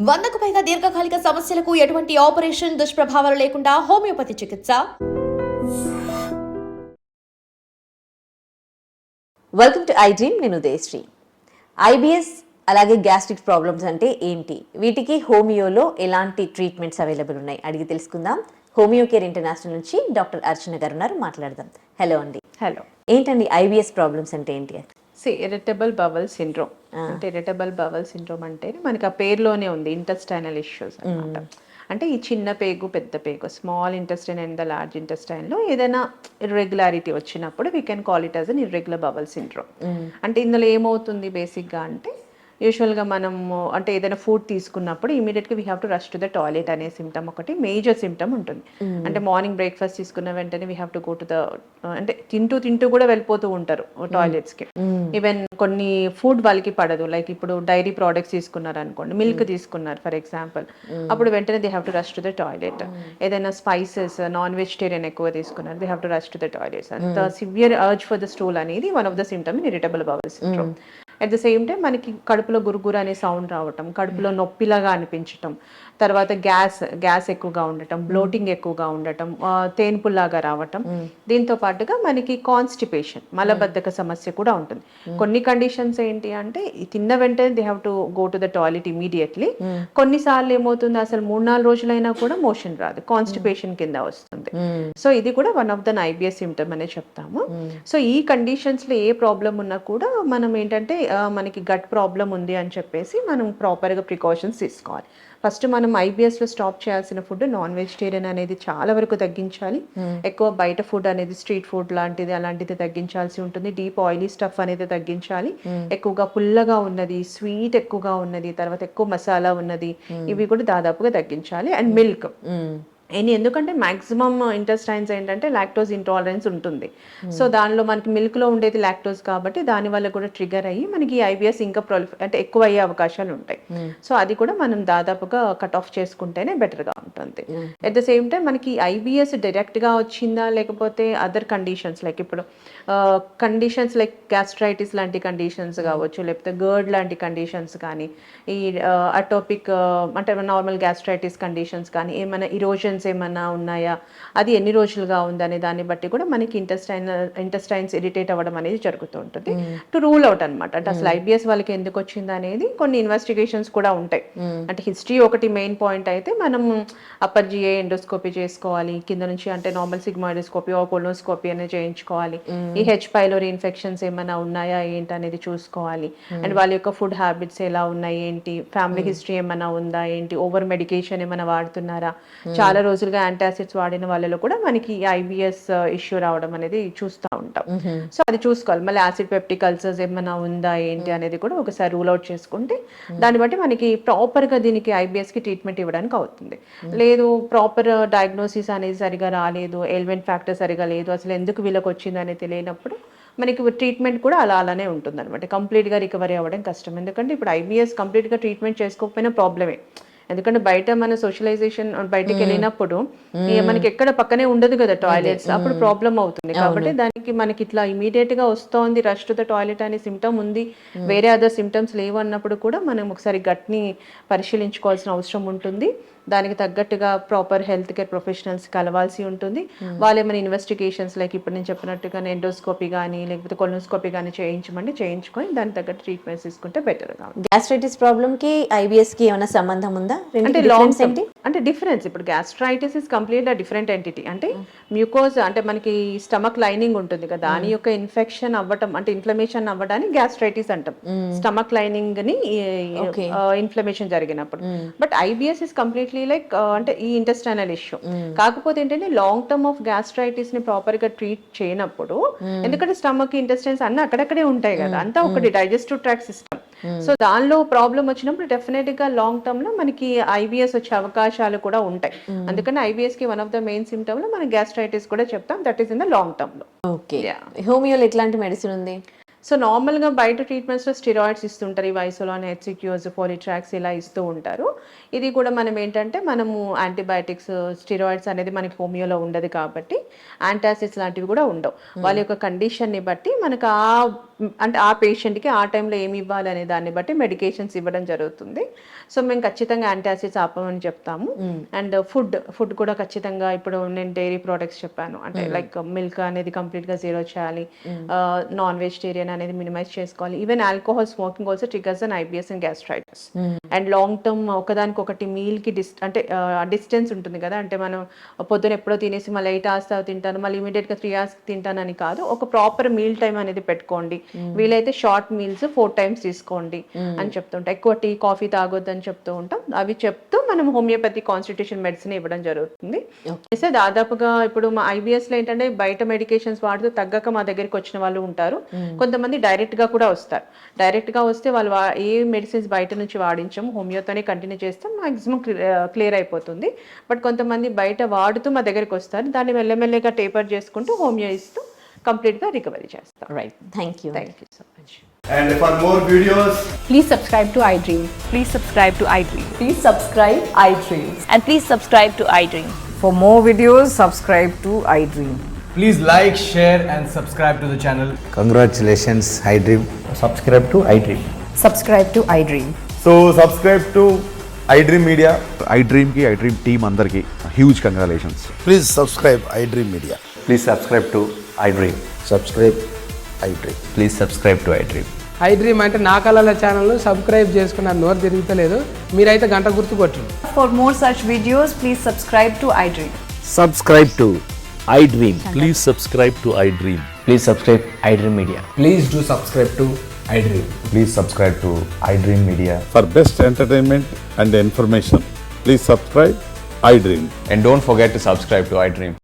100కు పైగా దీర్ఘకాలిక సమస్యలకు ఎటువంటి ఆపరేషన్ దుష్ప్రభావాలు లేకుండా హోమియోపతి చికిత్స. Welcome to I dream. నేను ఉదయశ్రీ. ఐబిఎస్ అలాగే గ్యాస్ట్రిక్ ప్రాబ్లమ్స్ అంటే ఏంటి, వీటికి హోమియోలో ఎలాంటి ట్రీట్మెంట్స్ అవైలబుల్ ఉన్నాయి అడిగి తెలుసుకుందాం. హోమియో కేర్ ఇంటర్నేషనల్ నుంచి డాక్టర్ అర్చన గారు ఉన్నారు, మాట్లాడదాం. హలో అండి. హలో. ఏంటండి ఐబిఎస్ ప్రాబ్లమ్స్ అంటే ఏంటి? ఇరిటబుల్ బవల్ సిండ్రోమ్ అంటే ఇరిటబుల్ బవల్ సిండ్రోమ్ అంటే మనకి ఆ పేరులోనే ఉంది, ఇంటెస్టైనల్ ఇష్యూస్ అన్నమాట. అంటే ఈ చిన్న పేగు పెద్ద పేగు, small intestine and the large ఇంటెస్టైన్లో ఏదైనా ఇర్రెగ్యులారిటీ వచ్చినప్పుడు we can call it as an irregular bowel syndrome. అంటే ఇందులో ఏమవుతుంది బేసిక్గా అంటే యూజువల్గా మనము అంటే ఏదైనా ఫుడ్ తీసుకున్నప్పుడు ఇమీడియట్గా we have to rush to the toilet అనే సిమ్టమ్ ఒకటి మేజర్ సిమ్టమ్ ఉంటుంది. అంటే మార్నింగ్ బ్రేక్ఫాస్ట్ తీసుకున్న వెంటనే we have to go to the అంటే తింటూ కూడా వెళ్ళిపోతూ ఉంటారు టాయిలెట్స్కి. ఈవెన్ కొన్ని ఫుడ్ వాళ్ళకి పడదు, లైక్ ఇప్పుడు డైరీ ప్రోడక్ట్స్ తీసుకున్నారు అనుకోండి, మిల్క్ తీసుకున్నారు ఫర్ ఎగ్జాంపుల్, అప్పుడు వెంటనే they have to rush to the toilet. ఏదైనా స్పైసెస్ నాన్ వెజిటేరియన్ ఎక్కువ తీసుకున్నారు, they have to rush to the toilets. అంత severe urge for the stool అనేది one of the symptom in irritable bowel syndrome. At the same time మనకి కడుపులో గురుగురు అనే sound రావటం, కడుపులో నొప్పిలాగా అనిపించటం, తర్వాత గ్యాస్ ఎక్కువగా ఉండటం, బ్లోటింగ్ ఎక్కువగా ఉండటం, తేన్పుల్లాగా రావటం, దీంతో పాటుగా మనకి కాన్స్టిపేషన్ మలబద్ధక సమస్య కూడా ఉంటుంది. కొన్ని కండిషన్స్ ఏంటి అంటే తిన్న వెంటనే they have to go to the toilet immediately. కొన్నిసార్లు ఏమవుతుంది అసలు 3-4 రోజులైనా కూడా మోషన్ రాదు, కాన్స్టిపేషన్ కింద వస్తుంది. సో ఇది కూడా one of the IBS symptom అనే చెప్తాము. సో ఈ కండిషన్స్ లో ఏ ప్రాబ్లం ఉన్నా కూడా మనం ఏంటంటే మనకి గట్ ప్రాబ్లం ఉంది అని చెప్పేసి మనం ప్రాపర్గా ప్రికాషన్స్ తీసుకోవాలి. ఫస్ట్ మనం ఐబిఎస్లో స్టాప్ చేయాల్సిన ఫుడ్ నాన్ వెజిటేరియన్ అనేది చాలా వరకు తగ్గించాలి. ఎక్కువ బయట ఫుడ్ అనేది స్ట్రీట్ ఫుడ్ లాంటిది అలాంటిది తగ్గించాల్సి ఉంటుంది. డీప్ ఆయిలీ స్టఫ్ అనేది తగ్గించాలి. ఎక్కువగా పుల్లగా ఉన్నది, స్వీట్ ఎక్కువగా ఉన్నది, తర్వాత ఎక్కువ మసాలా ఉన్నది, ఇవి కూడా దాదాపుగా తగ్గించాలి. అండ్ మిల్క్ ఎందుకంటే మాక్సిమం ఇంటెస్టైన్స్ ఏంటంటే లాక్టోజ్ ఇంటాలరెన్స్ ఉంటుంది. సో దానిలో మనకి మిల్క్లో ఉండేది లాక్టోజ్ కాబట్టి దానివల్ల కూడా ట్రిగర్ అయ్యి మనకి ఐబిఎస్ ఇంకా అంటే ఎక్కువ అయ్యే అవకాశాలు ఉంటాయి. సో అది కూడా మనం దాదాపుగా కట్ ఆఫ్ చేసుకుంటేనే బెటర్గా ఉంటుంది. అట్ ద సేమ్ టైం మనకి ఐబిఎస్ డైరెక్ట్గా వచ్చిందా లేకపోతే అదర్ కండిషన్స్ లైక్ ఇప్పుడు కండిషన్స్ లైక్ గ్యాస్ట్రైటిస్ లాంటి కండిషన్స్ కావచ్చు, లేకపోతే గర్డ్ లాంటి కండిషన్స్ కానీ, ఈ అటోపిక్ అంటే నార్మల్ గ్యాస్ట్రైటిస్ కండిషన్స్ కానీ, ఏమైనా ఇరోజన్స్ ఏమన్నా ఉన్నాయా, అది ఎన్ని రోజులుగా ఉందనే దాన్ని బట్టి కూడా మనకి ఇంటెస్టైన్స్ ఇరిటేట్ అవ్వడం అనేది జరుగుతూ ఉంటుంది. టు రూల్ అవుట్ అనమాట. అంటే అసలు ఐబిఎస్ వాళ్ళకి ఎందుకు వచ్చింది అనేది కొన్ని ఇన్వెస్టిగేషన్స్ కూడా ఉంటాయి. అంటే హిస్టరీ ఒకటి మెయిన్ పాయింట్ అయితే మనం అప్పర్ జిఏ ఎండోస్కోపీ చేసుకోవాలి, కింద నుంచి అంటే నార్మల్ సిగ్మాయిడోస్కోపీ ఆర్ కొలోనోస్కోపీ అనేది చేయించుకోవాలి. ఈ హెచ్ పైలోరీ ఇన్ఫెక్షన్స్ ఏమైనా ఉన్నాయా ఏంటి అనేది చూసుకోవాలి. అండ్ వాళ్ళ యొక్క ఫుడ్ హ్యాబిట్స్ ఎలా ఉన్నాయి ఏంటి, ఫ్యామిలీ హిస్టరీ ఏమైనా ఉందా ఏంటి, ఓవర్ మెడికేషన్ ఏమైనా వాడుతున్నారా, చాలా రోజులుగా యాంటాసిడ్స్ వాడిన వాళ్ళలో కూడా మనకి ఐబిఎస్ ఇష్యూ రావడం అనేది చూస్తూ ఉంటాం. సో అది చూసుకోవాలి. మళ్ళీ యాసిడ్ పెప్టిక్ అల్సర్స్ ఏమైనా ఉందా ఏంటి అనేది కూడా ఒకసారి రూల్ అవుట్ చేసుకుంటే దాన్ని బట్టి మనకి ప్రాపర్గా దీనికి ఐబిఎస్కి ట్రీట్మెంట్ ఇవ్వడానికి అవుతుంది. లేదు ప్రాపర్ డయాగ్నోసిస్ అనేది సరిగా రాలేదు, ఎలిమెంట్ ఫ్యాక్టర్ సరిగా లేదు, అసలు ఎందుకు వీళ్ళకి వచ్చింది అనేది తెలియనప్పుడు మనకి ట్రీట్మెంట్ కూడా అలానే ఉంటుంది అనమాట. కంప్లీట్గా రికవరీ అవ్వడం కష్టం. ఎందుకంటే ఇప్పుడు ఐబిఎస్ కంప్లీట్గా ట్రీట్మెంట్ చేసుకోకపోయినా ప్రాబ్లమే. ఎందుకంటే బయట మన సోషలైజేషన్ బయటకు వెళ్ళినప్పుడు మనకి ఎక్కడ పక్కనే ఉండదు కదా టాయిలెట్స్, అప్పుడు ప్రాబ్లం అవుతుంది. కాబట్టి దానికి మనకి ఇట్లా ఇమీడియట్ గా వస్తోంది రష్ టు ద టాయిలెట్ అనే సిమ్టమ్ ఉంది, వేరే అదర్ సిమ్టమ్స్ లేవు అన్నప్పుడు కూడా మనం ఒకసారి గట్ని పరిశీలించుకోవాల్సిన అవసరం ఉంటుంది. దానికి తగ్గట్టుగా ప్రాపర్ హెల్త్ కేర్ ప్రొఫెషనల్స్ కలవాల్సి ఉంటుంది. వాళ్ళు ఏమైనా ఇన్వెస్టిగేషన్స్ లైక్ ఇప్పుడు నేను చెప్పినట్టుగా ఎండోస్కోపీ కానీ లేకపోతే కొలోనోస్కోపీ కానీ చేయించుకొని దానికి తగ్గట్టు ట్రీట్మెంట్స్ తీసుకుంటే బెటర్గా ఉంటుంది. గ్యాస్ట్రైటిస్ ప్రాబ్లమ్ కి ఐబిఎస్ కి ఏమైనా సంబంధం ఉందా? అంటే లాంగ్ టర్మ్ అంటే డిఫరెన్స్. ఇప్పుడు gastritis is complete different entity. అంటే మ్యూకోజ్ అంటే మనకి స్టమక్ లైనింగ్ ఉంటుంది కదా, దాని యొక్క ఇన్ఫెక్షన్ అవ్వటం అంటే ఇన్ఫ్లమేషన్ అవ్వడానికి గ్యాస్ట్రైటిస్ అంటాం. స్టమక్ లైనింగ్ ని ఇన్ఫ్లమేషన్ జరిగినప్పుడు. But IBS is completely like అంటే ఈ ఇంటెస్టైనల్ ఇష్యూ. కాకపోతే ఏంటంటే లాంగ్ టర్మ్ ఆఫ్ గ్యాస్ట్రైటిస్ ని ప్రాపర్ గా ట్రీట్ చేయనప్పుడు, ఎందుకంటే స్టమక్ ఇంటెస్టైన్స్ అన్ని అక్కడక్కడే ఉంటాయి కదా, అంతా ఒకటి డైజెస్టివ్ ట్రాక్ సిస్టమ్. సో దానిలో ప్రాబ్లం వచ్చినప్పుడు డెఫినెట్ గా లాంగ్ టర్మ్ లో మనకి ఐబిఎస్ వచ్చే అవకాశాలు కూడా ఉంటాయి. అందుకని ఐబిఎస్ కి one of the main symptom లో మనం గ్యాస్ట్రైటిస్ కూడా చెప్తాం. That is in the long term లో. ఓకే. హోమియోలో ఎట్లాంటి మెడిసిన్ ఉంది? సో నార్మల్గా బయట ట్రీట్మెంట్స్లో స్టిరాయిడ్స్ ఇస్తుంటారు, ఈ వైసోలాన్, హెచ్సిక్యూస్, ఫోలిట్రాక్స్ ఇలా ఇస్తూ ఉంటారు. ఇది కూడా మనం ఏంటంటే మనము యాంటీబయాటిక్స్, స్టిరాయిడ్స్ అనేది మనకి హోమియోలో ఉండదు కాబట్టి యాంటాసిడ్స్ లాంటివి కూడా ఉండవు. వాళ్ళ యొక్క కండిషన్ని బట్టి మనకు ఆ అంటే ఆ పేషెంట్కి ఆ టైంలో ఏమి ఇవ్వాలి అనే దాన్ని బట్టి మెడికేషన్స్ ఇవ్వడం జరుగుతుంది. సో మేము ఖచ్చితంగా యాంటాసిడ్స్ ఆపమని చెప్తాము. అండ్ ఫుడ్ కూడా ఖచ్చితంగా, ఇప్పుడు నేను డైరీ ప్రోడక్ట్స్ చెప్పాను, అంటే లైక్ మిల్క్ అనేది కంప్లీట్గా జీరో చేయాలి, నాన్ వెజిటేరియన్ అనేది మినిమైజ్ చేసుకోవాలి. Even alcohol smoking also triggers and IBS and gastritis. And long term ఒకదానికొకటి మీల్కి డిస్టెన్స్ ఉంటుంది కదా, అంటే మనం పొద్దున ఎప్పుడో తినేసి మళ్ళీ 8 hours తర్వాత తింటాను, మళ్ళీ ఇమీడియట్గా 3 hours తింటానని కాదు. ఒక ప్రాపర్ మీల్ టైం అనేది పెట్టుకోండి. వీలైతే షార్ట్ మీల్స్ 4 times తీసుకోండి అని చెప్తుంటాం. ఎక్కువ టీ కాఫీ తాగొద్దు అని చెప్తూ ఉంటాం. అవి చెప్తూ మనం హోమియోపతి కాన్స్టిట్యూషన్ మెడిసిన్ ఇవ్వడం జరుగుతుంది. అయితే దాదాపుగా ఇప్పుడు మా IBS లో ఏంటంటే బయట మెడికేషన్స్ వాడుతూ తగ్గక మా దగ్గరికి వచ్చిన వాళ్ళు ఉంటారు. కొంతమంది డైరెక్ట్ గా కూడా వస్తారు. డైరెక్ట్ గా వస్తే వాళ్ళు ఏ మెడిసిన్స్ బయట నుంచి వాడించాము, హోమియోతోనే కంటిన్యూ చేస్తాం, మాక్సిమం క్లియర్ అయిపోతుంది. బట్ కొంతమంది బయట వాడుతూ మా దగ్గరికి వస్తారు. దాన్ని మెల్లమెల్లగా టేపర్ చేసుకుంటూ హోమియో ఇస్తూ కంప్లీట్ గా రికవరీ చేస్తాం. Right, thank you. So much. And for more videos, Please subscribe to iDream. Please subscribe to iDream. Please subscribe iDream. And please subscribe to iDream. For more videos, subscribe to iDream. please like, share and subscribe to the channel. Congratulations, iDream. Subscribe to iDream. Subscribe to iDream. So subscribe to iDream Media. iDream ki iDream team andarki huge congratulations. Please subscribe iDream Media. Please subscribe to iDream. Subscribe iDream. Please subscribe to iDream. iDream అంటే నా కళల channel subscribe చేసుకున్నారు, నోరు తిరుగుతలేదు, మీరైతే గంట గుర్తు కొట్టండి. For more such videos, please subscribe to iDream. Subscribe to iDream. Please subscribe to iDream. Please subscribe iDream Media. Please do subscribe to iDream. Please subscribe to iDream Media. For best entertainment and information, please subscribe iDream. And don't forget to subscribe to iDream.